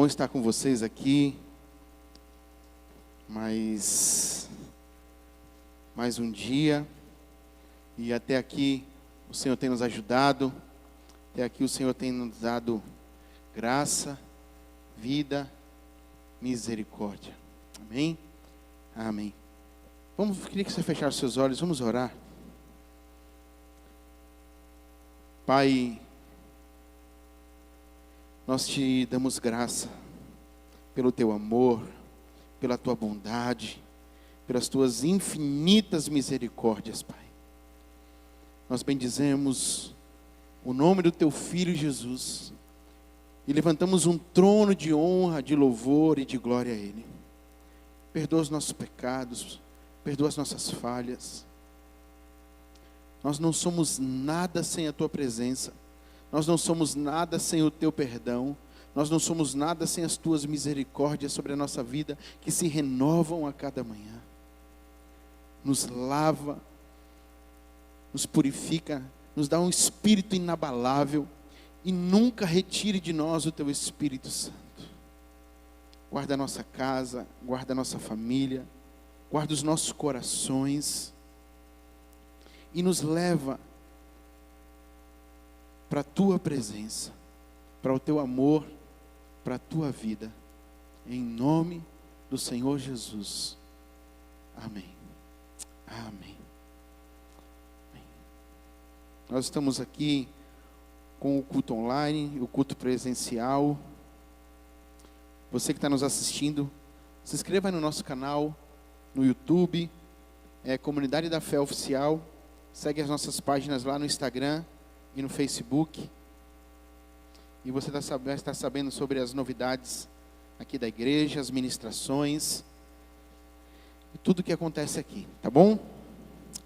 bom estar com vocês aqui. Mais um dia. E até aqui o Senhor tem nos ajudado. Até aqui o Senhor tem nos dado graça, vida, misericórdia. Amém? Amém. Queria que você fechasse seus olhos, vamos orar. Pai, nós te damos graça pelo teu amor, pela tua bondade, pelas tuas infinitas misericórdias, Pai. Nós bendizemos o nome do teu Filho Jesus e levantamos um trono de honra, de louvor e de glória a Ele. Perdoa os nossos pecados, perdoa as nossas falhas. Nós não somos nada sem a tua presença. Nós não somos nada sem o teu perdão. Nós não somos nada sem as tuas misericórdias sobre a nossa vida, que se renovam a cada manhã. Nos lava, nos purifica, nos dá um espírito inabalável e nunca retire de nós o teu Espírito Santo. Guarda a nossa casa, guarda a nossa família, guarda os nossos corações e nos leva para a tua presença, para o teu amor, para a tua vida, em nome do Senhor Jesus. Amém. Amém. Amém. Nós estamos aqui com o culto online, o culto presencial. Você que está nos assistindo, se inscreva no nosso canal, no YouTube, Comunidade da Fé Oficial. Segue as nossas páginas lá no Instagram e no Facebook. E você vai estar sabendo sobre as novidades aqui da igreja, as ministrações, e tudo o que acontece aqui, tá bom?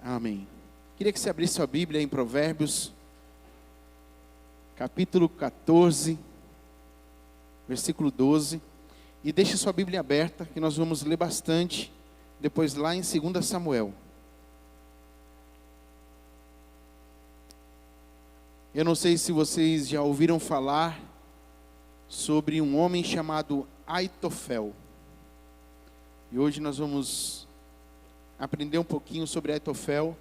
Amém. Queria que você abrisse sua Bíblia em Provérbios, capítulo 14, versículo 12. E deixe sua Bíblia aberta, que nós vamos ler bastante, depois lá em 2 Samuel. Eu não sei se vocês já ouviram falar sobre um homem chamado Aitofel. E hoje nós vamos aprender um pouquinho sobre Aitofel.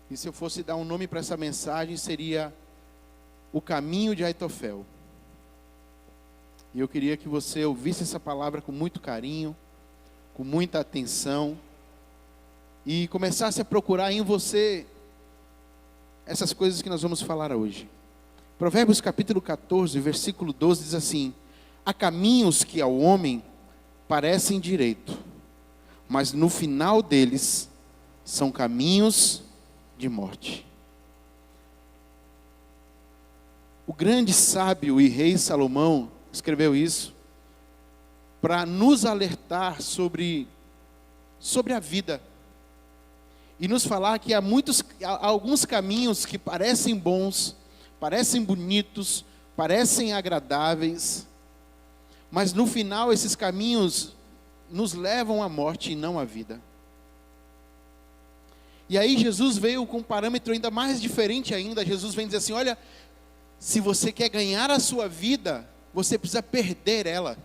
E se eu fosse dar um nome para essa mensagem, seria O Caminho de Aitofel. E eu queria que você ouvisse essa palavra com muito carinho, com muita atenção, e começasse a procurar em você essas coisas que nós vamos falar hoje. Provérbios capítulo 14, versículo 12 diz assim: há caminhos que ao homem parecem direito, mas no final deles são caminhos de morte. O grande sábio e rei Salomão escreveu isso para nos alertar sobre a vida. E nos falar que há alguns caminhos que parecem bons, parecem bonitos, parecem agradáveis, mas no final esses caminhos nos levam à morte e não à vida. E aí Jesus veio com um parâmetro ainda mais diferente ainda. Jesus vem dizer assim: olha, se você quer ganhar a sua vida, você precisa perder ela.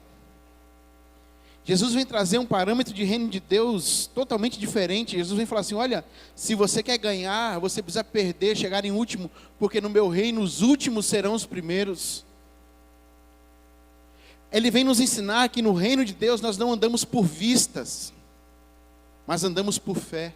Jesus vem trazer um parâmetro de reino de Deus totalmente diferente. Jesus vem falar assim: olha, se você quer ganhar, você precisa perder, chegar em último, porque no meu reino os últimos serão os primeiros. Ele vem nos ensinar que no reino de Deus nós não andamos por vistas, mas andamos por fé.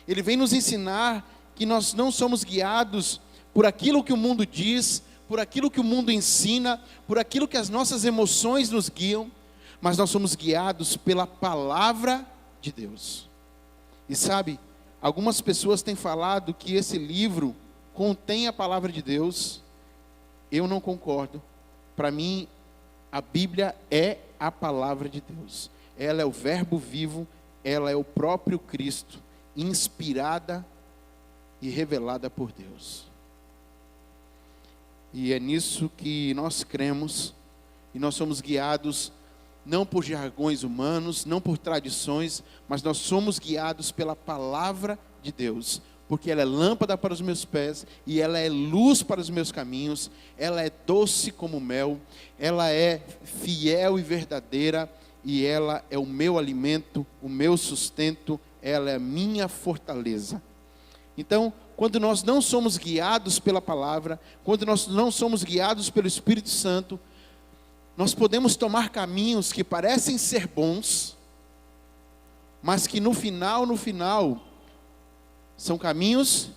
Ele vem nos ensinar que nós não somos guiados por aquilo que o mundo diz, por aquilo que o mundo ensina, por aquilo que as nossas emoções nos guiam, mas nós somos guiados pela palavra de Deus. E sabe, algumas pessoas têm falado que esse livro contém a palavra de Deus. Eu não concordo. Para mim, a Bíblia é a palavra de Deus. Ela é o verbo vivo, ela é o próprio Cristo, inspirada e revelada por Deus. E é nisso que nós cremos, e nós somos guiados não por jargões humanos, não por tradições, mas nós somos guiados pela palavra de Deus, porque ela é lâmpada para os meus pés e ela é luz para os meus caminhos. Ela é doce como mel, ela é fiel e verdadeira, e ela é o meu alimento, o meu sustento, ela é a minha fortaleza. Então, quando nós não somos guiados pela palavra, quando nós não somos guiados pelo Espírito Santo, nós podemos tomar caminhos que parecem ser bons, mas que no final, são caminhos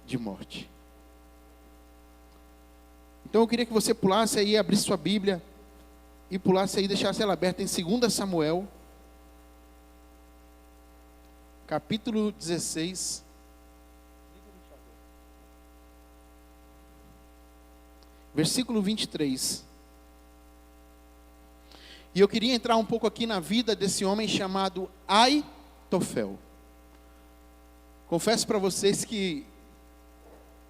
de morte. Então eu queria que você pulasse aí, abrisse sua Bíblia, e pulasse aí, deixasse ela aberta em 2 Samuel, capítulo 16, versículo 23. E eu queria entrar um pouco aqui na vida desse homem chamado Aitofel. Confesso para vocês que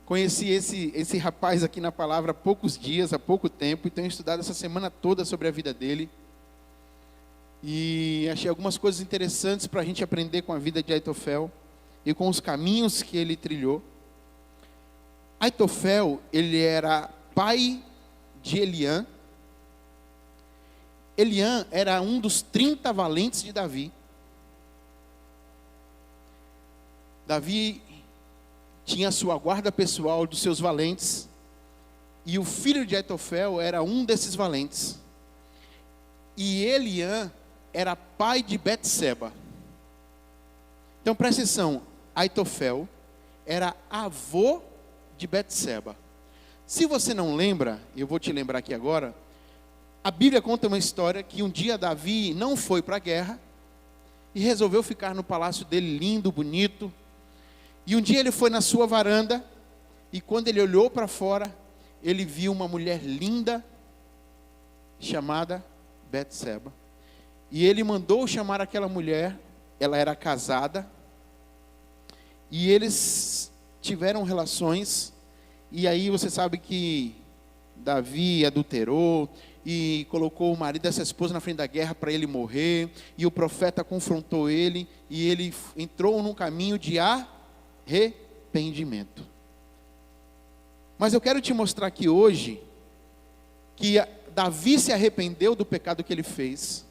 conheci esse rapaz aqui na palavra há poucos dias, há pouco tempo, e tenho estudado essa semana toda sobre a vida dele. E achei algumas coisas interessantes para a gente aprender com a vida de Aitofel e com os caminhos que ele trilhou. Aitofel, ele era pai de Eliã. Eliã era um dos 30 valentes de Davi. Davi tinha a sua guarda pessoal dos seus valentes, e o filho de Aitofel era um desses valentes. E Eliã era pai de Betseba. Então presta atenção, Aitofel era avô de Betseba. Se você não lembra, eu vou te lembrar aqui agora. A Bíblia conta uma história que um dia Davi não foi para a guerra e resolveu ficar no palácio dele, lindo, bonito. E um dia ele foi na sua varanda e quando ele olhou para fora, ele viu uma mulher linda chamada Betseba. E ele mandou chamar aquela mulher, ela era casada, e eles tiveram relações. E aí você sabe que Davi adulterou e colocou o marido dessa esposa na frente da guerra para ele morrer, e o profeta confrontou ele, e ele entrou num caminho de arrependimento. Mas eu quero te mostrar aqui hoje, que Davi se arrependeu do pecado que ele fez,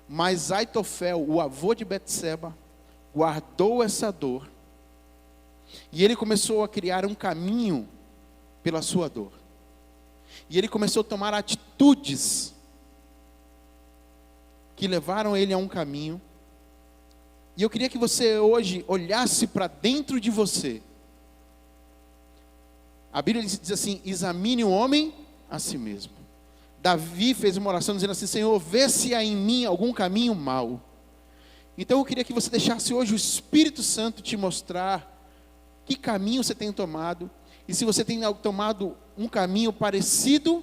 mas Aitofel, o avô de Betseba, guardou essa dor, e ele começou a criar um caminho pela sua dor. E ele começou a tomar atitudes que levaram ele a um caminho. E eu queria que você hoje olhasse para dentro de você. A Bíblia diz assim: examine o homem a si mesmo. Davi fez uma oração dizendo assim: Senhor, vê se há em mim algum caminho mau. Então eu queria que você deixasse hoje o Espírito Santo te mostrar que caminho você tem tomado, e se você tem tomado um caminho parecido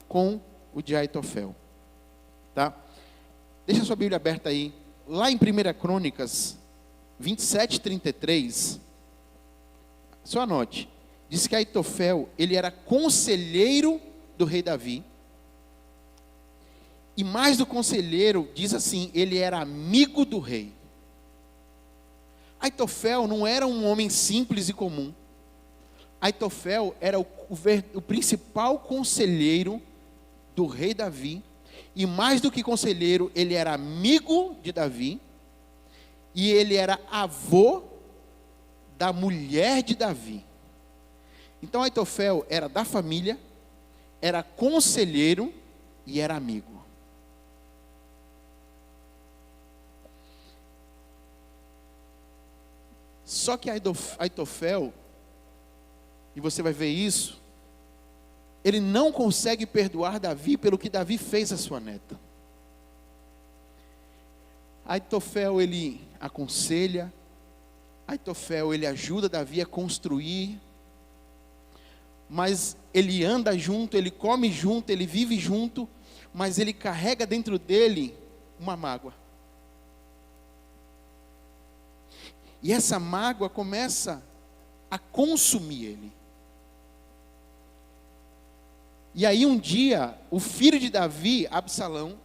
com o de Aitofel, tá? Deixa a sua Bíblia aberta aí, lá em 1 Crônicas 27:33, só anote, diz que Aitofel, ele era conselheiro do rei Davi, e mais do conselheiro, diz assim, ele era amigo do rei. Aitofel não era um homem simples e comum. Aitofel era o principal conselheiro do rei Davi, e mais do que conselheiro, ele era amigo de Davi, e ele era avô da mulher de Davi. Então Aitofel era da família, era conselheiro e era amigo. Só que Aitofel, e você vai ver isso, ele não consegue perdoar Davi pelo que Davi fez à sua neta. Aitofel, ele aconselha, Aitofel, ele ajuda Davi a construir, mas ele anda junto, ele come junto, ele vive junto, mas ele carrega dentro dele uma mágoa. E essa mágoa começa a consumir ele. E aí um dia, o filho de Davi, Absalão,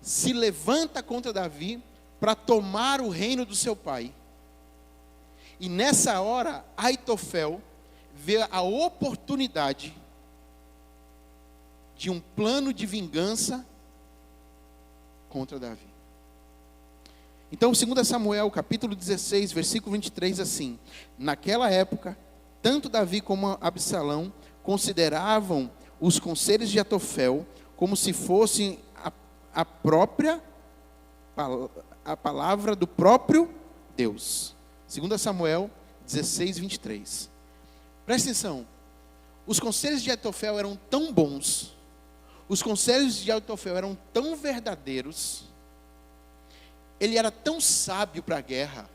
se levanta contra Davi para tomar o reino do seu pai. E nessa hora, Aitofel vê a oportunidade de um plano de vingança contra Davi. Então, 2 Samuel, capítulo 16, versículo 23, assim: naquela época, tanto Davi como Absalão consideravam os conselhos de Aitofel como se fossem a palavra do próprio Deus. 2 Samuel 16, 23. Presta atenção. Os conselhos de Aitofel eram tão bons, os conselhos de Aitofel eram tão verdadeiros, ele era tão sábio para a guerra,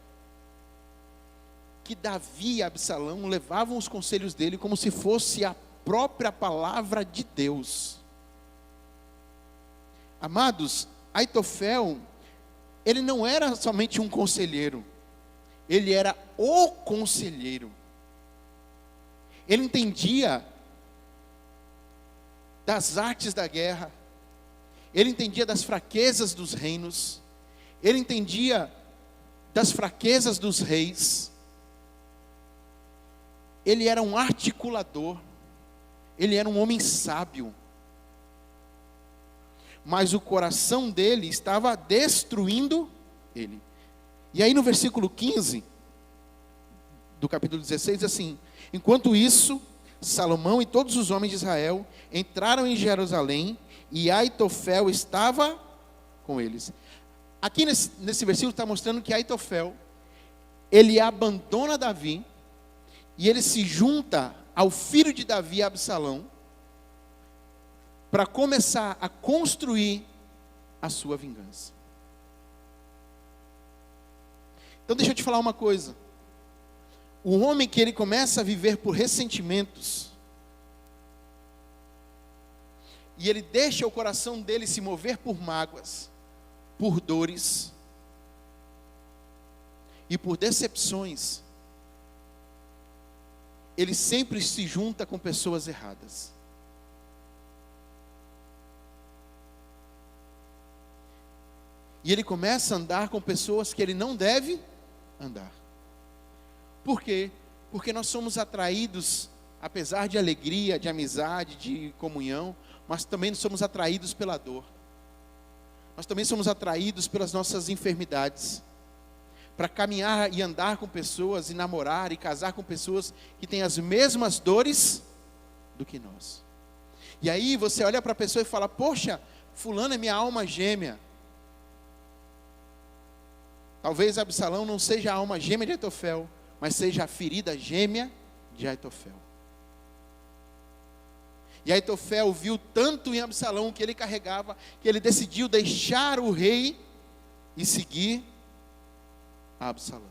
que Davi e Absalão levavam os conselhos dele como se fosse a própria palavra de Deus. Amados, Aitofel, ele não era somente um conselheiro, ele era o conselheiro. Ele entendia das artes da guerra, ele entendia das fraquezas dos reinos, ele entendia das fraquezas dos reis. Ele era um articulador, ele era um homem sábio, mas o coração dele estava destruindo ele. E aí no versículo 15 do capítulo 16, assim: enquanto isso, Salomão e todos os homens de Israel entraram em Jerusalém, e Aitofel estava com eles. Aqui nesse versículo está mostrando que Aitofel, ele abandona Davi, e ele se junta ao filho de Davi, Absalão, para começar a construir a sua vingança. Então deixa eu te falar uma coisa. O homem que ele começa a viver por ressentimentos, e ele deixa o coração dele se mover por mágoas, por dores e por decepções, ele sempre se junta com pessoas erradas. E ele começa a andar com pessoas que ele não deve andar. Por quê? Porque nós somos atraídos, apesar de alegria, de amizade, de comunhão, mas também somos atraídos pela dor. Nós também somos atraídos pelas nossas enfermidades. Para caminhar e andar com pessoas, e namorar e casar com pessoas que têm as mesmas dores do que nós. E aí você olha para a pessoa e fala: poxa, fulano é minha alma gêmea. Talvez Absalão não seja a alma gêmea de Aitofel, mas seja a ferida gêmea de Aitofel. E Aitofel viu tanto em Absalão que ele carregava, que ele decidiu deixar o rei e seguir a Absalão.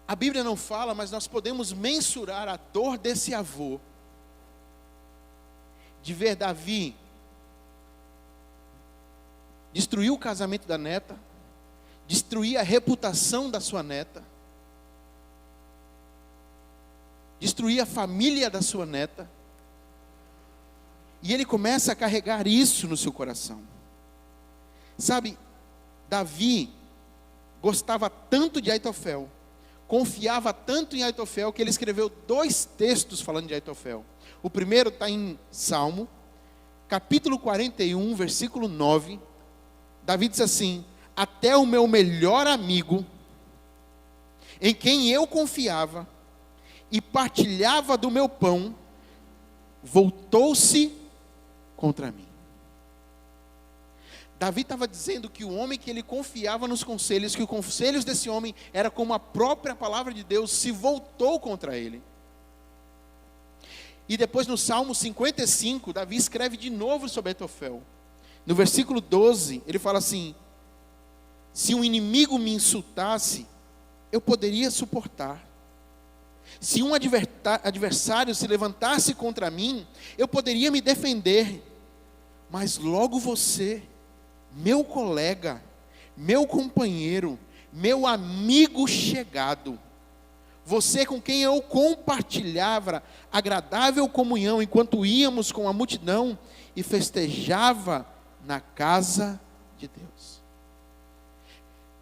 A Bíblia não fala, mas nós podemos mensurar a dor desse avô, de ver Davi destruir o casamento da neta, destruir a reputação da sua neta, destruir a família da sua neta, e ele começa a carregar isso no seu coração. Sabe, Davi gostava tanto de Aitofel, confiava tanto em Aitofel, que ele escreveu 2 textos falando de Aitofel. O primeiro está em Salmo, capítulo 41, versículo 9. Davi diz assim: até o meu melhor amigo, em quem eu confiava e partilhava do meu pão, voltou-se contra mim. Davi estava dizendo que o homem que ele confiava nos conselhos, que os conselhos desse homem era como a própria palavra de Deus, se voltou contra ele. E depois no Salmo 55, Davi escreve de novo sobre Aitofel. No versículo 12, ele fala assim: se um inimigo me insultasse, eu poderia suportar. Se um adversário se levantasse contra mim, eu poderia me defender. Mas logo você, meu colega, meu companheiro, meu amigo chegado, você com quem eu compartilhava agradável comunhão enquanto íamos com a multidão e festejava na casa de Deus.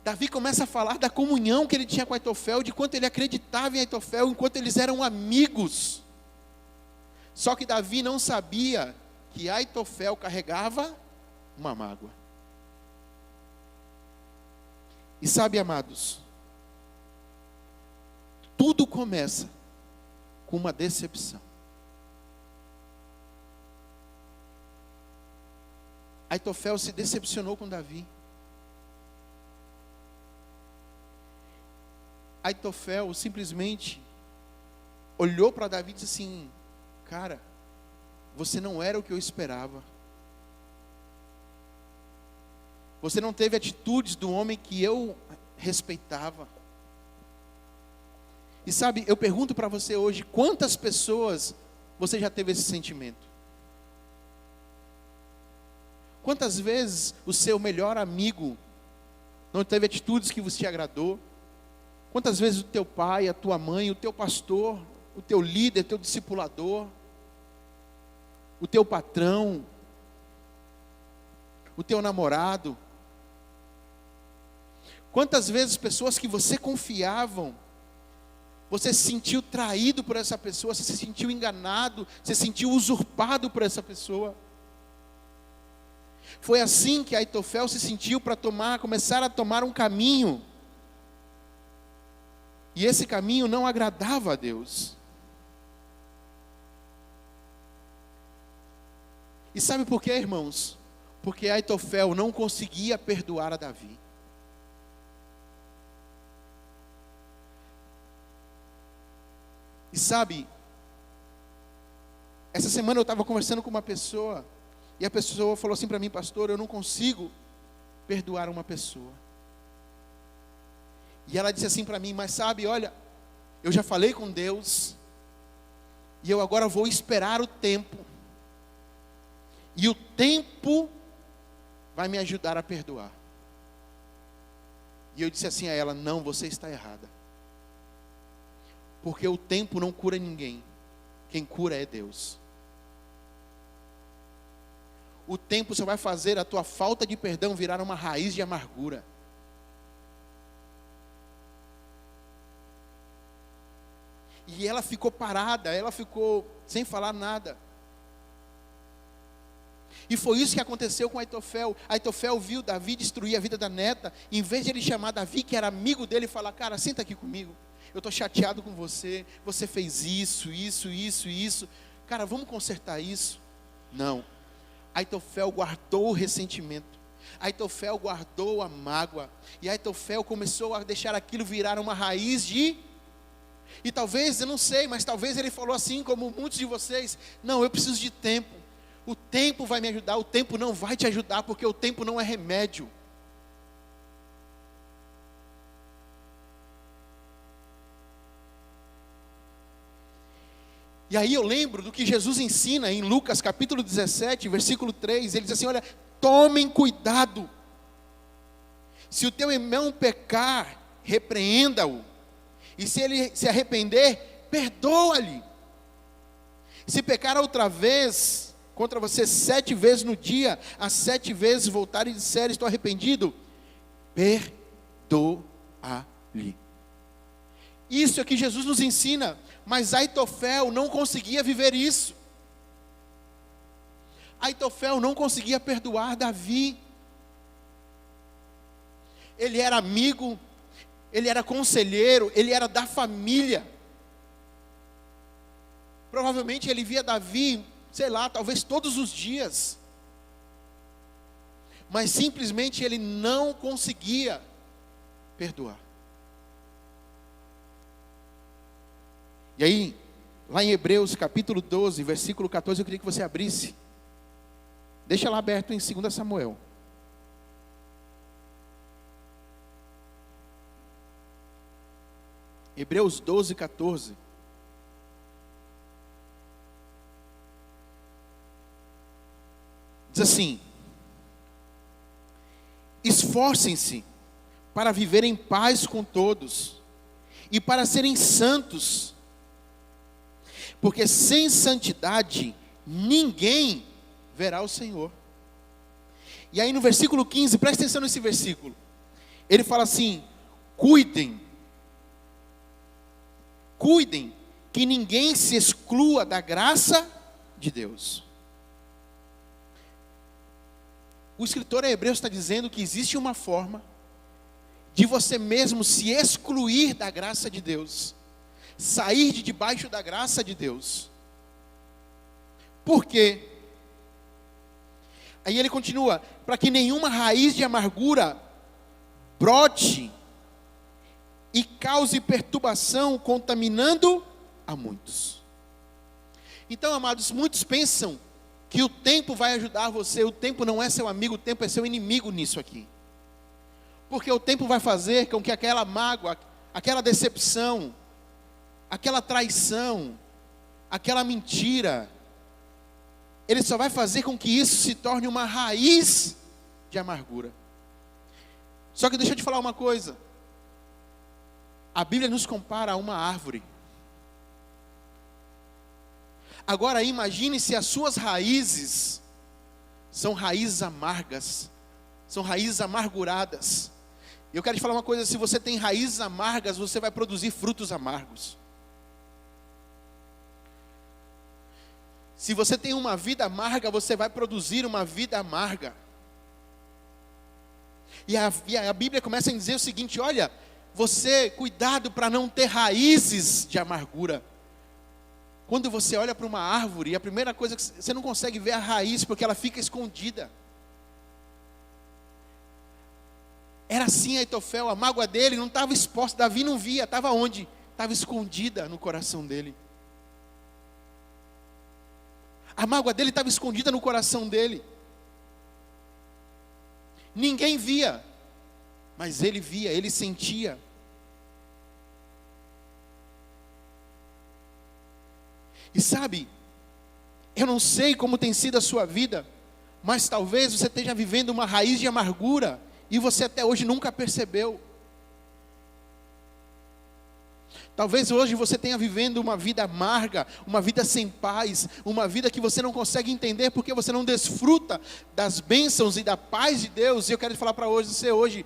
Davi começa a falar da comunhão que ele tinha com Aitofel, de quanto ele acreditava em Aitofel, enquanto eles eram amigos. Só que Davi não sabia que Aitofel carregava uma mágoa. E sabe, amados, tudo começa com uma decepção. Aitofel se decepcionou com Davi. Aitofel simplesmente olhou para Davi e disse assim: cara, você não era o que eu esperava. Você não teve atitudes do homem que eu respeitava. E sabe, eu pergunto para você hoje, quantas pessoas você já teve esse sentimento? Quantas vezes o seu melhor amigo não teve atitudes que você agradou? Quantas vezes o teu pai, a tua mãe, o teu pastor, o teu líder, o teu discipulador, o teu patrão, o teu namorado, quantas vezes pessoas que você confiavam, você se sentiu traído por essa pessoa, você se sentiu enganado, você se sentiu usurpado por essa pessoa? Foi assim que Aitofel se sentiu para começar a tomar um caminho. E esse caminho não agradava a Deus. E sabe por quê, irmãos? Porque Aitofel não conseguia perdoar a Davi. E sabe, essa semana eu estava conversando com uma pessoa, e a pessoa falou assim para mim: pastor, eu não consigo perdoar uma pessoa. E ela disse assim para mim: mas sabe, olha, eu já falei com Deus, e eu agora vou esperar o tempo, e o tempo vai me ajudar a perdoar. E eu disse assim a ela: não, você está errada. Porque o tempo não cura ninguém, quem cura é Deus. O tempo só vai fazer a tua falta de perdão virar uma raiz de amargura. E ela ficou parada, ela ficou sem falar nada. E foi isso que aconteceu com Aitofel. Aitofel viu Davi destruir a vida da neta. Em vez de ele chamar Davi, que era amigo dele, e falar: cara, senta aqui comigo, eu estou chateado com você, você fez isso. Cara, vamos consertar isso. Não. Aitofel guardou o ressentimento. Aitofel guardou a mágoa. E Aitofel começou a deixar aquilo virar uma raiz de... E talvez, eu não sei, mas talvez ele falou assim como muitos de vocês: não, eu preciso de tempo. O tempo vai me ajudar, o tempo não vai te ajudar, porque o tempo não é remédio. E aí eu lembro do que Jesus ensina em Lucas capítulo 17, versículo 3, ele diz assim: olha, tomem cuidado, se o teu irmão pecar, repreenda-o, e se ele se arrepender, perdoa-lhe. Se pecar outra vez contra você 7 vezes no dia, as 7 vezes voltar e disser: estou arrependido, perdoa-lhe. Isso é que Jesus nos ensina. Mas Aitofel não conseguia viver isso. Aitofel não conseguia perdoar Davi. Ele era amigo, ele era conselheiro, ele era da família. Provavelmente ele via Davi, sei lá, talvez todos os dias. Mas simplesmente ele não conseguia perdoar. E aí, lá em Hebreus capítulo 12, versículo 14, eu queria que você abrisse. Deixa lá aberto em 2 Samuel. Hebreus 12, 14. Diz assim: esforcem-se para viver em paz com todos e para serem santos, porque sem santidade ninguém verá o Senhor. E aí no versículo 15, presta atenção nesse versículo. Ele fala assim: cuidem, que ninguém se exclua da graça de Deus. O escritor Hebreus está dizendo que existe uma forma de você mesmo se excluir da graça de Deus, sair de debaixo da graça de Deus. Por quê? Aí ele continua: para que nenhuma raiz de amargura brote e cause perturbação, contaminando a muitos. Então, amados, muitos pensam que o tempo vai ajudar você. O tempo não é seu amigo, o tempo é seu inimigo nisso aqui. Porque o tempo vai fazer com que aquela mágoa, aquela decepção, aquela traição, aquela mentira, ele só vai fazer com que isso se torne uma raiz de amargura. Só que deixa eu te falar uma coisa. A Bíblia nos compara a uma árvore. Agora imagine se as suas raízes são raízes amargas, são raízes amarguradas. E eu quero te falar uma coisa: se você tem raízes amargas, você vai produzir frutos amargos. Se você tem uma vida amarga, você vai produzir uma vida amarga. E a Bíblia começa a dizer o seguinte: olha, você, cuidado para não ter raízes de amargura. Quando você olha para uma árvore, a primeira coisa que você não consegue ver a raiz, porque ela fica escondida. Era assim Aitofel, a mágoa dele não estava exposta, Davi não via, estava onde? Estava escondida no coração dele. A mágoa dele estava escondida no coração dele. Ninguém via, mas ele via, ele sentia. E sabe, eu não sei como tem sido a sua vida, mas talvez você esteja vivendo uma raiz de amargura e você até hoje nunca percebeu. Talvez hoje você tenha vivendo uma vida amarga, uma vida sem paz, uma vida que você não consegue entender porque você não desfruta das bênçãos e da paz de Deus. E eu quero falar para você hoje,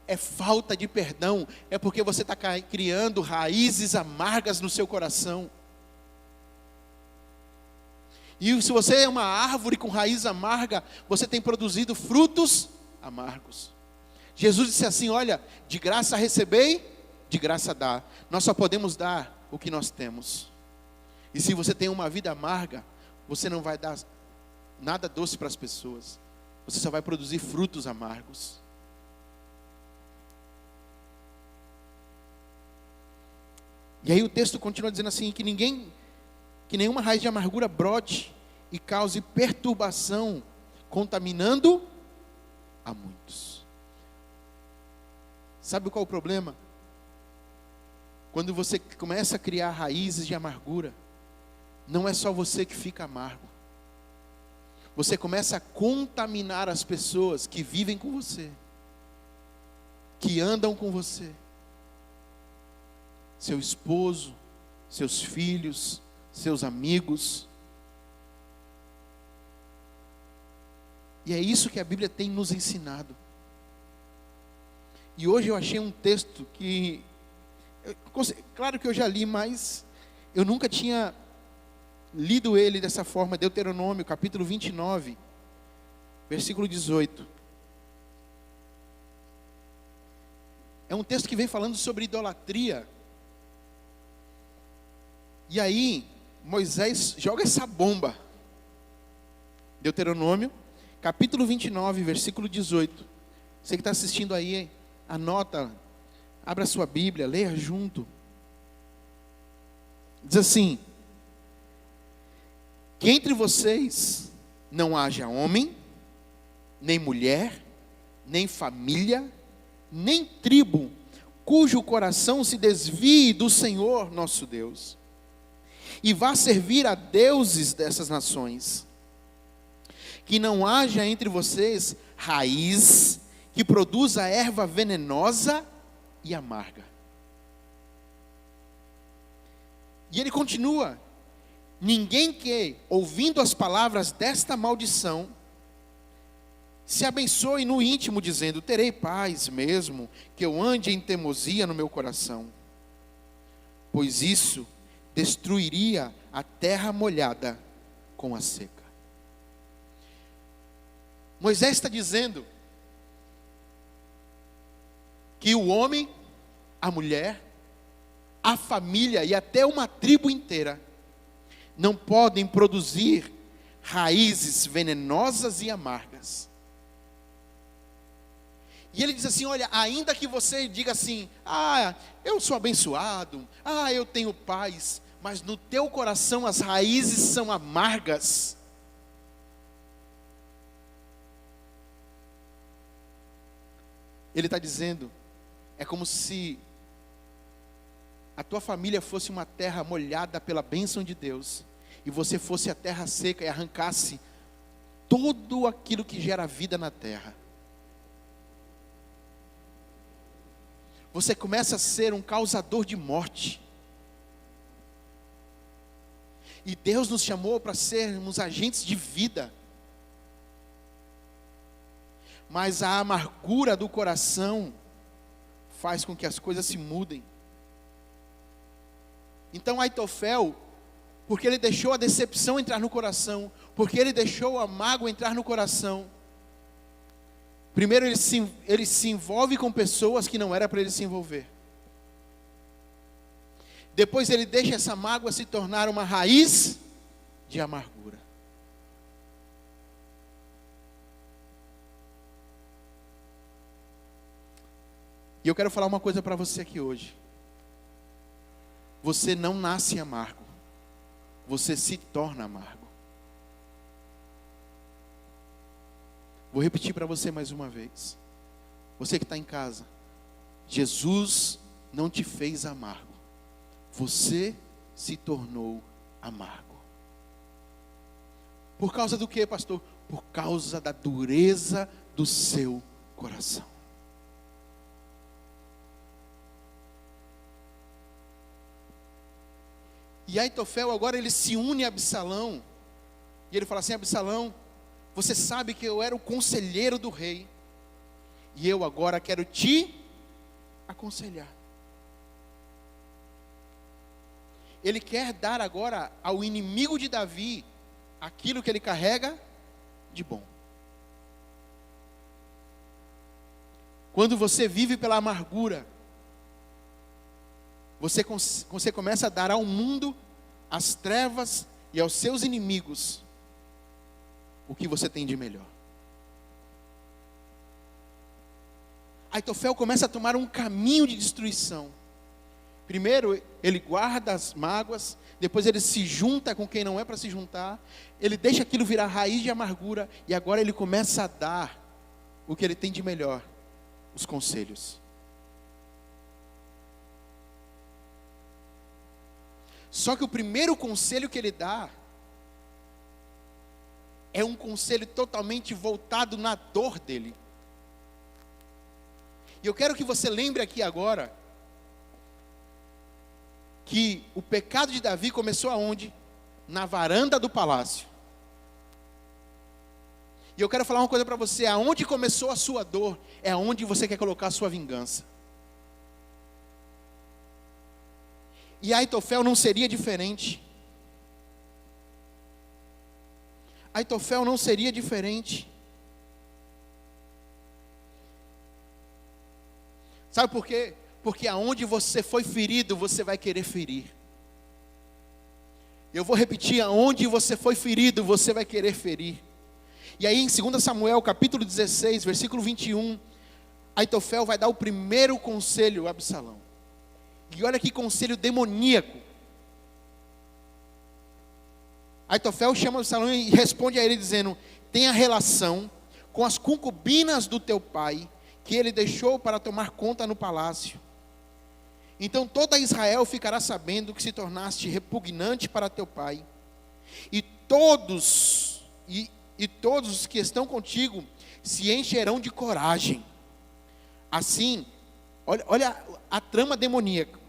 é falta de perdão, é porque você está criando raízes amargas no seu coração. E se você é uma árvore com raiz amarga, você tem produzido frutos amargos. Jesus disse assim: olha, de graça recebei, de graça dá. Nós só podemos dar o que nós temos. E se você tem uma vida amarga, você não vai dar nada doce para as pessoas. Você só vai produzir frutos amargos. E aí o texto continua dizendo assim: que nenhuma raiz de amargura brote e cause perturbação, contaminando a muitos. Sabe qual é o problema? Quando você começa a criar raízes de amargura, não é só você que fica amargo. Você começa a contaminar as pessoas que vivem com você, que andam com você. Seu esposo, seus filhos, seus amigos. E é isso que a Bíblia tem nos ensinado. E hoje eu achei um texto que, claro que eu já li, mas eu nunca tinha lido ele dessa forma. Deuteronômio, capítulo 29, versículo 18. É um texto que vem falando sobre idolatria. E aí, Moisés joga essa bomba. Deuteronômio, capítulo 29, versículo 18. Você que está assistindo aí, anota, abra sua Bíblia, leia junto. Diz assim: que entre vocês não haja homem, nem mulher, nem família, nem tribo, cujo coração se desvie do Senhor nosso Deus, e vá servir a deuses dessas nações. Que não haja entre vocês raiz que produza erva venenosa e amarga. E ele continua: ninguém que, ouvindo as palavras desta maldição, Se abençoe no íntimo, dizendo: terei paz, mesmo que eu ande em teimosia no meu coração. Pois isso destruiria a terra molhada com a seca. Moisés está dizendo que o homem, a mulher, a família e até uma tribo inteira não podem produzir raízes venenosas e amargas. E ele diz assim: olha, ainda que você diga assim: eu sou abençoado, eu tenho paz, mas no teu coração as raízes são amargas. Ele está dizendo, é como se a tua família fosse uma terra molhada pela bênção de Deus, e você fosse a terra seca e arrancasse tudo aquilo que gera vida na terra. Você começa a ser um causador de morte. E Deus nos chamou para sermos agentes de vida. Mas a amargura do coração faz com que as coisas se mudem. Então Aitofel, porque ele deixou a decepção entrar no coração, porque ele deixou a mágoa entrar no coração, primeiro ele se envolve com pessoas que não era para ele se envolver. Depois ele deixa essa mágoa se tornar uma raiz de amargura. E eu quero falar uma coisa para você aqui hoje. Você não nasce amargo, você se torna amargo. Vou repetir para você mais uma vez. Você que está em casa, Jesus não te fez amargo, você se tornou amargo. Por causa do que, pastor? Por causa da dureza do seu coração. E Aitofel agora ele se une a Absalão. E ele fala assim: Absalão, você sabe que eu era o conselheiro do rei. E eu agora quero te aconselhar. Ele quer dar agora ao inimigo de Davi aquilo que ele carrega de bom. Quando você vive pela amargura, você começa a dar ao mundo, às trevas e aos seus inimigos o que você tem de melhor. Aitofel começa a tomar um caminho de destruição. Primeiro ele guarda as mágoas, depois ele se junta com quem não é para se juntar, ele deixa aquilo virar raiz de amargura, e agora ele começa a dar o que ele tem de melhor, os conselhos. Só que o primeiro conselho que ele dá é um conselho totalmente voltado na dor dele. E eu quero que você lembre aqui agora que o pecado de Davi começou aonde? Na varanda do palácio. E eu quero falar uma coisa para você: aonde começou a sua dor é aonde você quer colocar a sua vingança. E Aitofel não seria diferente. Aitofel não seria diferente. Sabe por quê? Porque aonde você foi ferido, você vai querer ferir. Eu vou repetir: aonde você foi ferido, você vai querer ferir. E aí em 2 Samuel capítulo 16, versículo 21, Aitofel vai dar o primeiro conselho a Absalão. E olha que conselho demoníaco. Aitofel chama Absalão e responde a ele dizendo: tenha relação com as concubinas do teu pai, que ele deixou para tomar conta no palácio. Então toda Israel ficará sabendo que se tornaste repugnante para teu pai. E todos os que estão contigo se encherão de coragem. Assim, olha a trama demoníaca.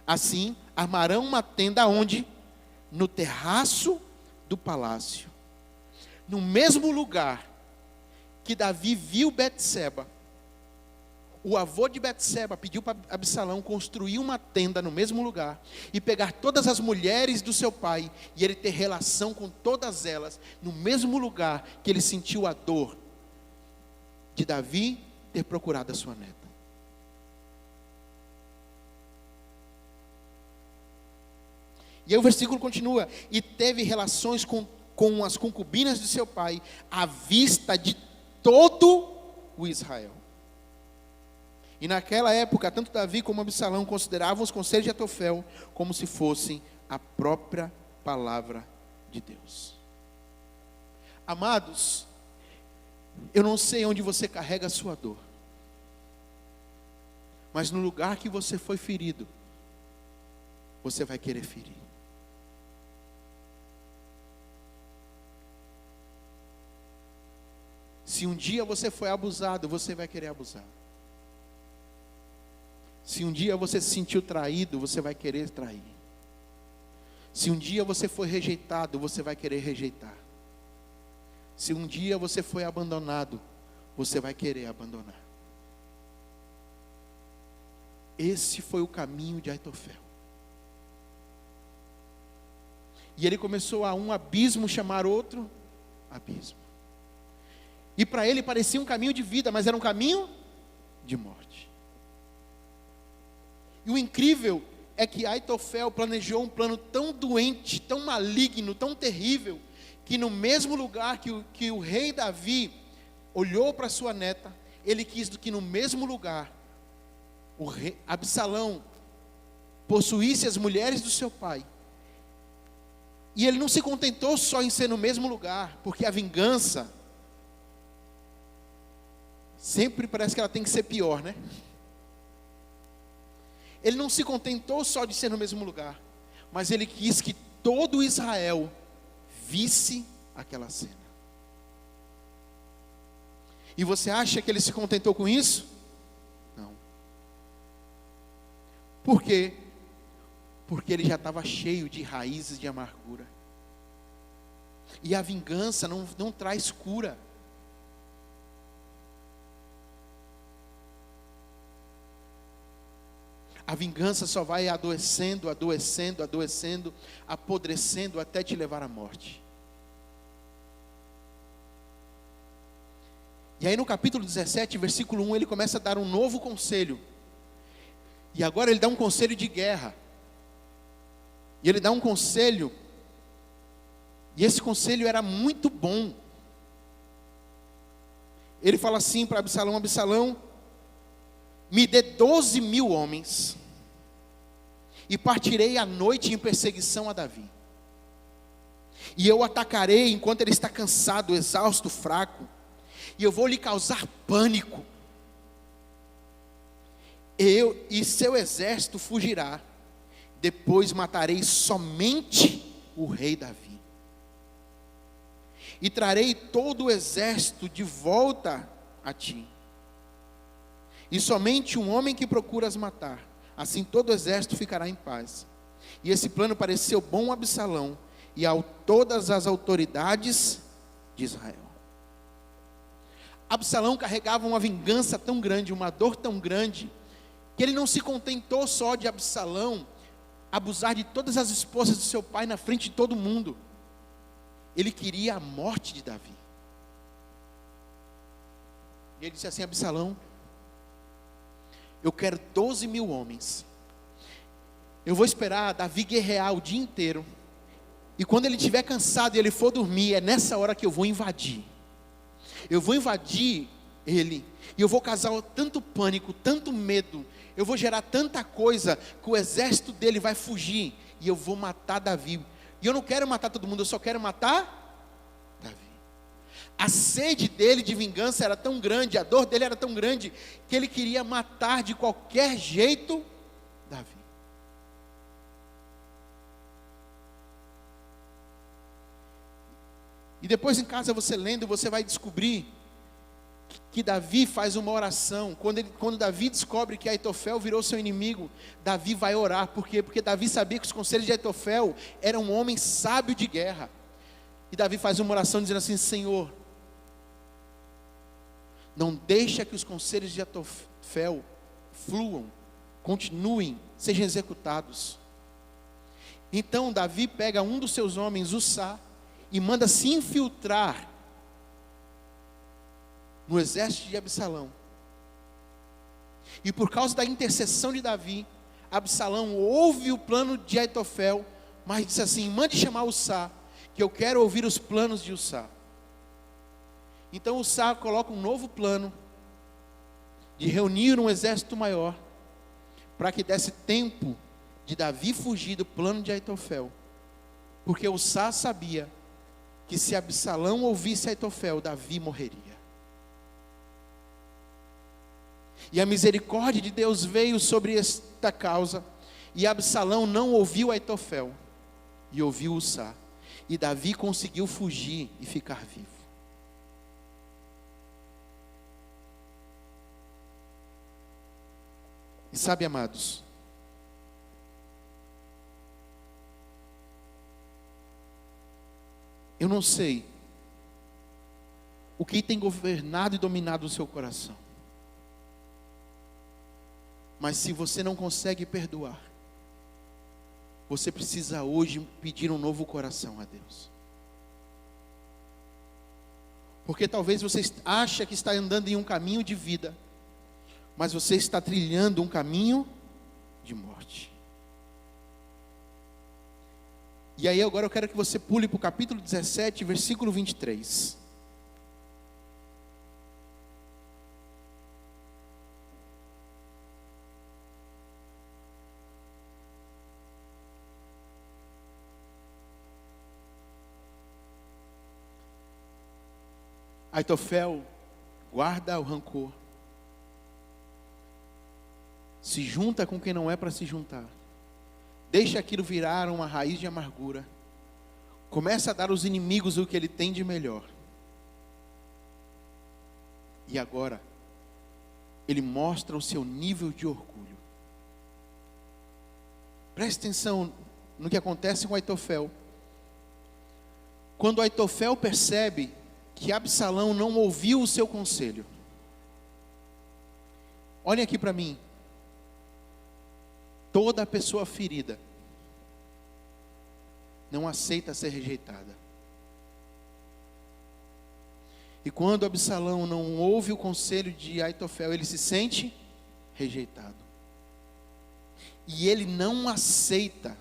Assim, armarão uma tenda onde? No terraço do palácio, no mesmo lugar que Davi viu Betseba, o avô de Betseba pediu para Absalão construir uma tenda no mesmo lugar e pegar todas as mulheres do seu pai e ele ter relação com todas elas no mesmo lugar que ele sentiu a dor de Davi ter procurado a sua neta. E aí o versículo continua: e teve relações com as concubinas de seu pai à vista de todo o Israel. E naquela época, tanto Davi como Absalão consideravam os conselhos de Aitofel como se fossem a própria palavra de Deus. Amados, eu não sei onde você carrega a sua dor, mas no lugar que você foi ferido, você vai querer ferir. Se um dia você foi abusado, você vai querer abusar. Se um dia você se sentiu traído, você vai querer trair. Se um dia você foi rejeitado, você vai querer rejeitar. Se um dia você foi abandonado, você vai querer abandonar. Esse foi o caminho de Aitofel. E ele começou a um abismo chamar outro abismo. E para ele parecia um caminho de vida, mas era um caminho de morte. E o incrível é que Aitofel planejou um plano tão doente, tão maligno, tão terrível, que no mesmo lugar que o rei Davi olhou para sua neta, ele quis que no mesmo lugar o rei Absalão possuísse as mulheres do seu pai. E ele não se contentou só em ser no mesmo lugar, porque a vingança sempre parece que ela tem que ser pior, né? Ele não se contentou só de ser no mesmo lugar, mas ele quis que todo Israel visse aquela cena. E você acha que ele se contentou com isso? Não. Por quê? Porque ele já estava cheio de raízes de amargura. E a vingança não traz cura. A vingança só vai adoecendo, apodrecendo até te levar à morte. E aí no capítulo 17, versículo 1, ele começa a dar um novo conselho. E agora ele dá um conselho de guerra. E ele dá um conselho, e esse conselho era muito bom. Ele fala assim para Absalão: Absalão, me dê 12.000 homens, e partirei à noite em perseguição a Davi. E eu atacarei enquanto ele está cansado, exausto, fraco. E eu vou lhe causar pânico. Eu e seu exército fugirá. Depois matarei somente o rei Davi. E trarei todo o exército de volta a ti. E somente um homem que procuras matar, assim todo o exército ficará em paz. E esse plano pareceu bom a Absalão e a todas as autoridades de Israel. Absalão carregava uma vingança tão grande, uma dor tão grande, que ele não se contentou só de Absalão abusar de todas as esposas de seu pai na frente de todo mundo. Ele queria a morte de Davi. E ele disse assim: Absalão, eu quero 12.000 homens. Eu vou esperar Davi guerrear o dia inteiro. E quando ele estiver cansado e ele for dormir, é nessa hora que eu vou invadir. Eu vou invadir ele. E eu vou causar tanto pânico, tanto medo. Eu vou gerar tanta coisa que o exército dele vai fugir. E eu vou matar Davi. E eu não quero matar todo mundo, eu só quero matar Davi. A sede dele de vingança era tão grande, a dor dele era tão grande, que ele queria matar de qualquer jeito Davi. E depois em casa você lendo, você vai descobrir que Davi faz uma oração. Quando Davi descobre que Aitofel virou seu inimigo, Davi vai orar. Por quê? Porque Davi sabia que os conselhos de Aitofel eram um homem sábio de guerra. E Davi faz uma oração dizendo assim: Senhor, Não deixa que os conselhos de Aitofel fluam, continuem, sejam executados. Então Davi pega um dos seus homens, Ussá, e manda se infiltrar no exército de Absalão. E por causa da intercessão de Davi, Absalão ouve o plano de Aitofel, mas disse assim: mande chamar Ussá, que eu quero ouvir os planos de Ussá. Então Ussá coloca um novo plano, de reunir um exército maior, para que desse tempo de Davi fugir do plano de Aitofel. Porque Ussá sabia que se Absalão ouvisse Aitofel, Davi morreria. E a misericórdia de Deus veio sobre esta causa, e Absalão não ouviu Aitofel, e ouviu Ussá, e Davi conseguiu fugir e ficar vivo. E sabe, amados, eu não sei o que tem governado e dominado o seu coração. Mas se você não consegue perdoar, você precisa hoje pedir um novo coração a Deus. Porque talvez você ache que está andando em um caminho de vida, mas você está trilhando um caminho de morte. E aí agora eu quero que você pule para o capítulo 17, versículo 23. Aitofel guarda o rancor, se junta com quem não é para se juntar, deixa aquilo virar uma raiz de amargura, começa a dar aos inimigos o que ele tem de melhor. E agora ele mostra o seu nível de orgulho. Preste atenção no que acontece com Aitofel. Quando Aitofel percebe que Absalão não ouviu o seu conselho. Olhem aqui para mim. Toda pessoa ferida não aceita ser rejeitada. E quando Absalão não ouve o conselho de Aitofel, ele se sente rejeitado. E ele não aceita.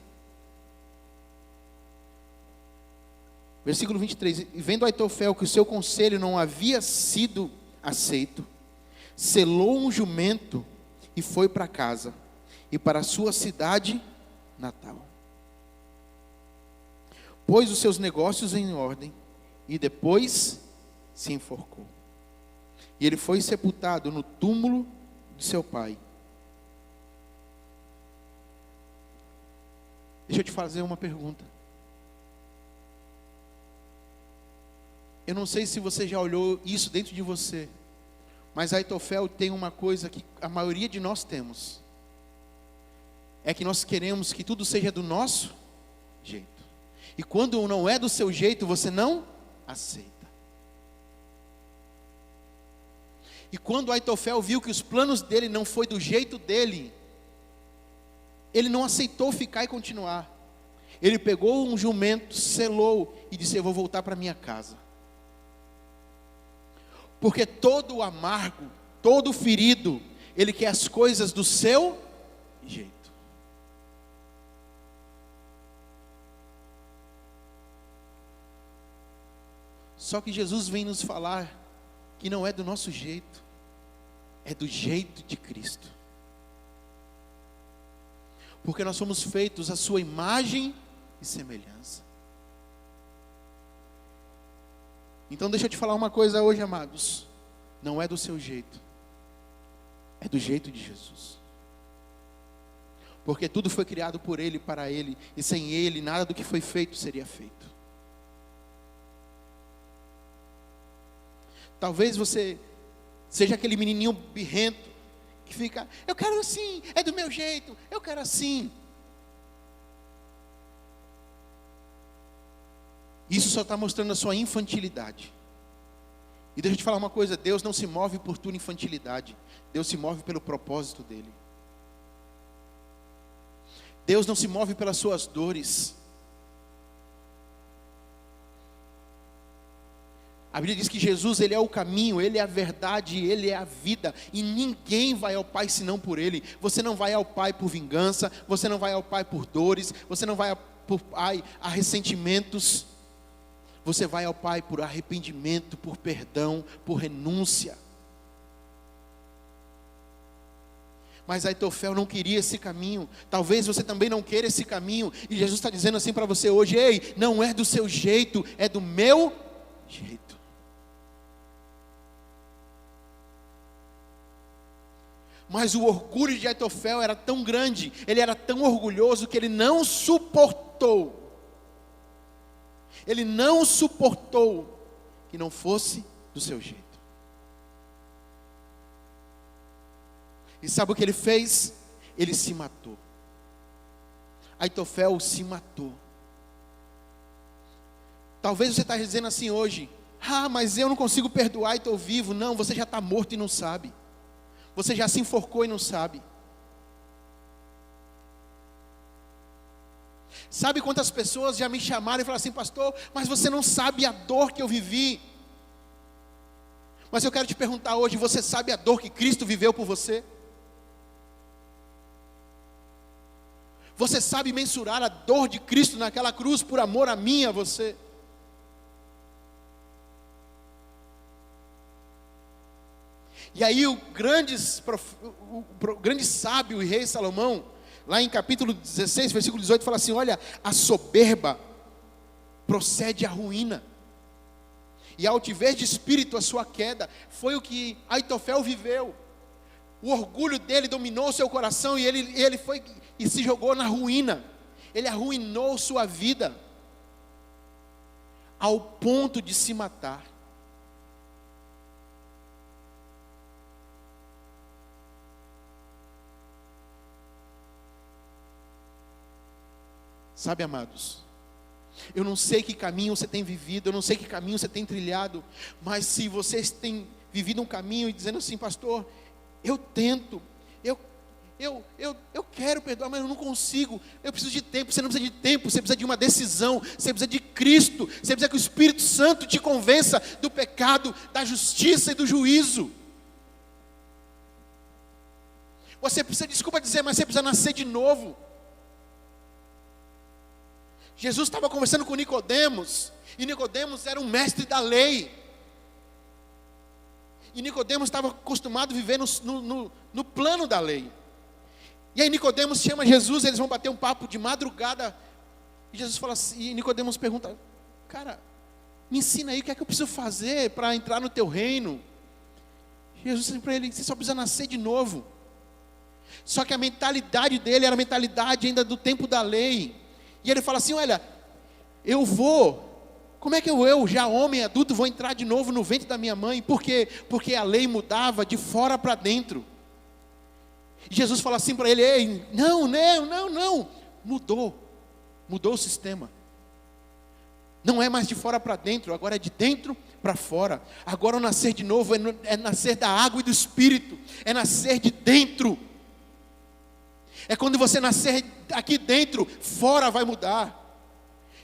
Versículo 23, e vendo Aitofel que o seu conselho não havia sido aceito, selou um jumento e foi para casa, e para a sua cidade natal. Pôs os seus negócios em ordem, e depois se enforcou. E ele foi sepultado no túmulo de seu pai. Deixa eu te fazer uma pergunta. Eu não sei se você já olhou isso dentro de você, mas Aitofel tem uma coisa que a maioria de nós temos. É que nós queremos que tudo seja do nosso jeito. E quando não é do seu jeito, você não aceita. E quando Aitofel viu que os planos dele não foi do jeito dele, ele não aceitou ficar e continuar. Ele pegou um jumento, selou e disse: eu vou voltar para minha casa. Porque todo amargo, todo ferido, ele quer as coisas do seu jeito. Só que Jesus vem nos falar que não é do nosso jeito, é do jeito de Cristo. Porque nós somos feitos à sua imagem e semelhança. Então deixa eu te falar uma coisa hoje, amados. Não é do seu jeito, é do jeito de Jesus. Porque tudo foi criado por Ele, para Ele, e sem Ele nada do que foi feito seria feito. Talvez você seja aquele menininho birrento que fica: eu quero assim, é do meu jeito, eu quero assim. Isso só está mostrando a sua infantilidade. E deixa eu te falar uma coisa, Deus não se move por tua infantilidade, Deus se move pelo propósito dele. Deus não se move pelas suas dores. A Bíblia diz que Jesus, Ele é o caminho, Ele é a verdade, Ele é a vida, e ninguém vai ao Pai senão por Ele. Você não vai ao Pai por vingança, você não vai ao Pai por dores, você não vai ao Pai a ressentimentos, você vai ao Pai por arrependimento, por perdão, por renúncia. Mas Aitofel não queria esse caminho, talvez você também não queira esse caminho, e Jesus está dizendo assim para você hoje: ei, não é do seu jeito, é do meu jeito. Mas o orgulho de Aitofel era tão grande, ele era tão orgulhoso que ele não suportou. Ele não suportou que não fosse do seu jeito. E sabe o que ele fez? Ele se matou. Aitofel se matou. Talvez você está dizendo assim hoje: ah, mas eu não consigo perdoar e estou vivo. Não, você já está morto e não sabe. Você já se enforcou e não sabe. Sabe quantas pessoas já me chamaram e falaram assim: pastor, mas você não sabe a dor que eu vivi. Mas eu quero te perguntar hoje: você sabe a dor que Cristo viveu por você? Você sabe mensurar a dor de Cristo naquela cruz por amor a mim e a você? E aí o grande sábio e rei Salomão, lá em capítulo 16, versículo 18, fala assim: olha, a soberba procede à ruína, e a altivez de espírito a sua queda. Foi o que Aitofel viveu. O orgulho dele dominou o seu coração, e ele foi e se jogou na ruína. Ele arruinou sua vida, ao ponto de se matar. Sabe, amados, eu não sei que caminho você tem vivido, eu não sei que caminho você tem trilhado, mas se vocês têm vivido um caminho e dizendo assim: pastor, eu tento, eu quero perdoar, mas eu não consigo, eu preciso de tempo. Você não precisa de tempo, você precisa de uma decisão, você precisa de Cristo, você precisa que o Espírito Santo te convença do pecado, da justiça e do juízo. Você precisa, desculpa dizer, mas você precisa nascer de novo. Jesus estava conversando com Nicodemos, e Nicodemos era um mestre da lei, e Nicodemos estava acostumado a viver no plano da lei. E aí Nicodemos chama Jesus, eles vão bater um papo de madrugada, e Jesus fala assim, e Nicodemos pergunta: cara, me ensina aí, o que é que eu preciso fazer para entrar no teu reino? E Jesus disse para ele: você só precisa nascer de novo. Só que a mentalidade dele era a mentalidade ainda do tempo da lei. E ele fala assim: olha, como é que eu já homem adulto, vou entrar de novo no ventre da minha mãe? Por quê? Porque a lei mudava de fora para dentro. E Jesus fala assim para ele: ei, não, mudou o sistema. Não é mais de fora para dentro, agora é de dentro para fora. Agora o nascer de novo é nascer da água e do Espírito, é nascer de dentro. É quando você nascer aqui dentro, fora vai mudar.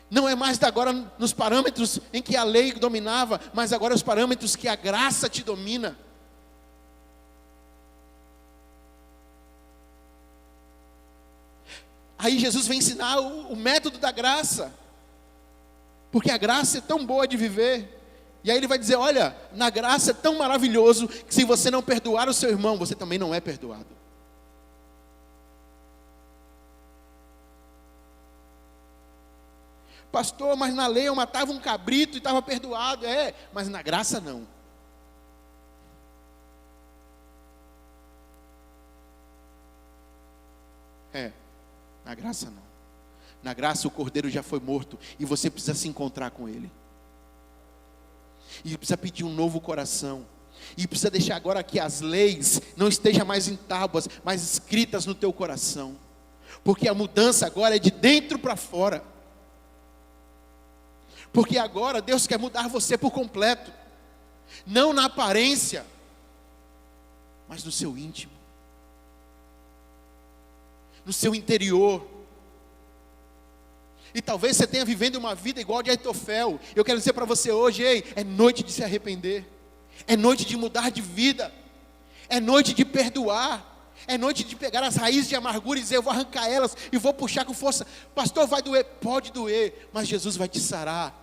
Não é mais agora nos parâmetros em que a lei dominava, mas agora os parâmetros que a graça te domina. Aí Jesus vem ensinar o método da graça, porque a graça é tão boa de viver. E aí ele vai dizer: olha, na graça é tão maravilhoso que se você não perdoar o seu irmão, você também não é perdoado. Pastor, mas na lei eu matava um cabrito e estava perdoado. É, mas na graça não. Na graça não. Na graça o cordeiro já foi morto e você precisa se encontrar com ele. E precisa pedir um novo coração. E precisa deixar agora que as leis não estejam mais em tábuas, mas escritas no teu coração. Porque a mudança agora é de dentro para fora. Porque agora Deus quer mudar você por completo. não na aparência, mas no seu íntimo, no seu interior. E talvez você tenha vivendo uma vida igual a de Aitofel. Eu quero dizer para você hoje, ei, é noite de se arrepender, é noite de mudar de vida, é noite de perdoar, é noite de pegar as raízes de amargura e dizer, eu vou arrancar elas e vou puxar com força. Pastor, vai doer? Pode doer, mas Jesus vai te sarar.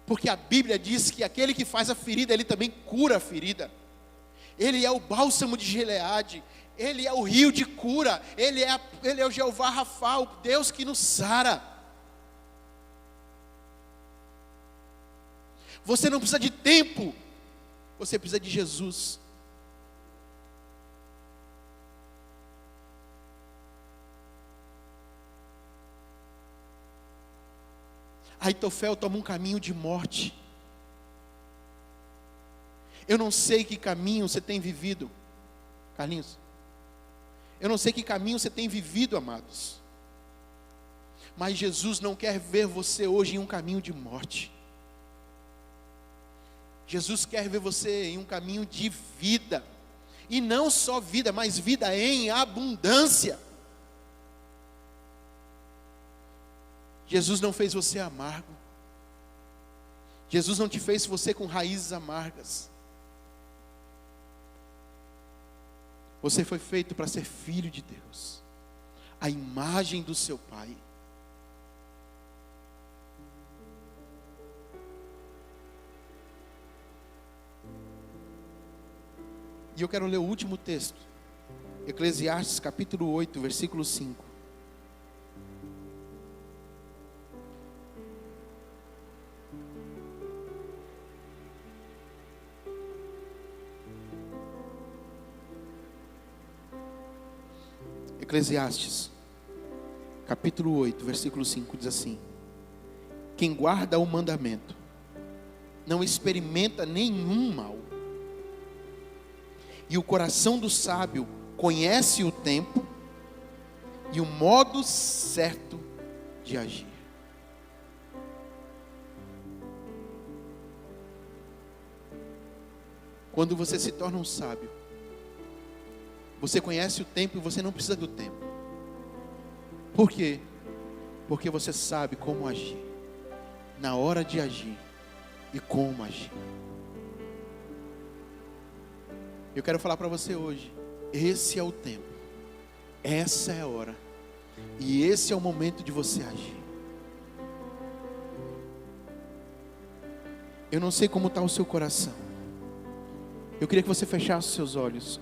Porque a Bíblia diz que aquele que faz a ferida, ele também cura a ferida. Ele é o bálsamo de Gileade, Ele é o rio de cura, Ele é o Jeová Rafa, o Deus que nos sara. Você não precisa de tempo, você precisa de Jesus. Aitofel toma um caminho de morte. Eu não sei que caminho você tem vivido, Carlinhos. Eu não sei que caminho você tem vivido, amados. Mas Jesus não quer ver você hoje em um caminho de morte. Jesus quer ver você em um caminho de vida. E não só vida, mas vida em abundância. Jesus não fez você amargo. Jesus não te fez você com raízes amargas. Você foi feito para ser filho de Deus, a imagem do seu Pai. E eu quero ler o último texto, Eclesiastes capítulo 8, versículo 5. Eclesiastes, capítulo 8, versículo 5, diz assim: quem guarda o mandamento, não experimenta nenhum mal, e o coração do sábio conhece o tempo, e o modo certo de agir. Quando você se torna um sábio, você conhece o tempo e você não precisa do tempo. Por quê? Porque você sabe como agir, na hora de agir e como agir. Eu quero falar para você hoje, esse é o tempo, essa é a hora, e esse é o momento de você agir. Eu não sei como está o seu coração. Eu queria que você fechasse os seus olhos.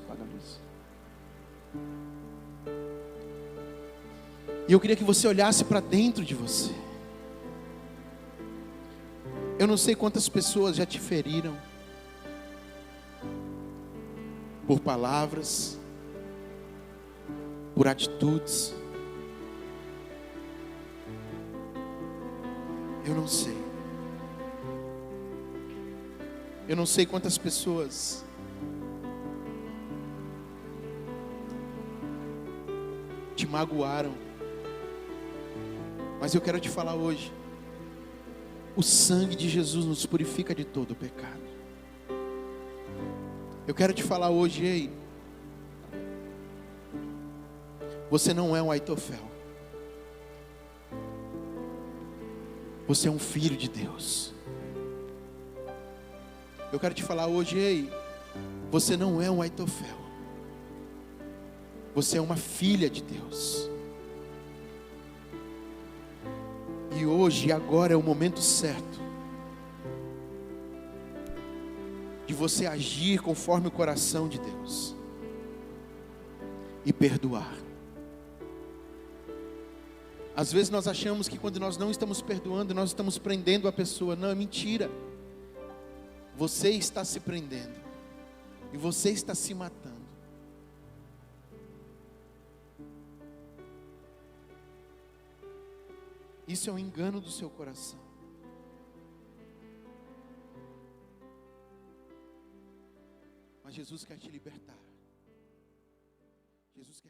E eu queria que você olhasse para dentro de você. Eu não sei quantas pessoas já te feriram, por palavras, por atitudes. Eu não sei. Eu não sei quantas pessoas te magoaram. Mas eu quero te falar hoje, o sangue de Jesus nos purifica de todo o pecado. Eu quero te falar hoje, ei, você não é um Aitofel. Você é um filho de Deus. Eu quero te falar hoje, ei, você não é um Aitofel. Você é uma filha de Deus. E hoje e agora é o momento certo de você agir conforme o coração de Deus e perdoar. Às vezes nós achamos que quando nós não estamos perdoando, nós estamos prendendo a pessoa. Não, é mentira. Você está se prendendo e você está se matando. Isso é um engano do seu coração. Mas Jesus quer te libertar. Jesus quer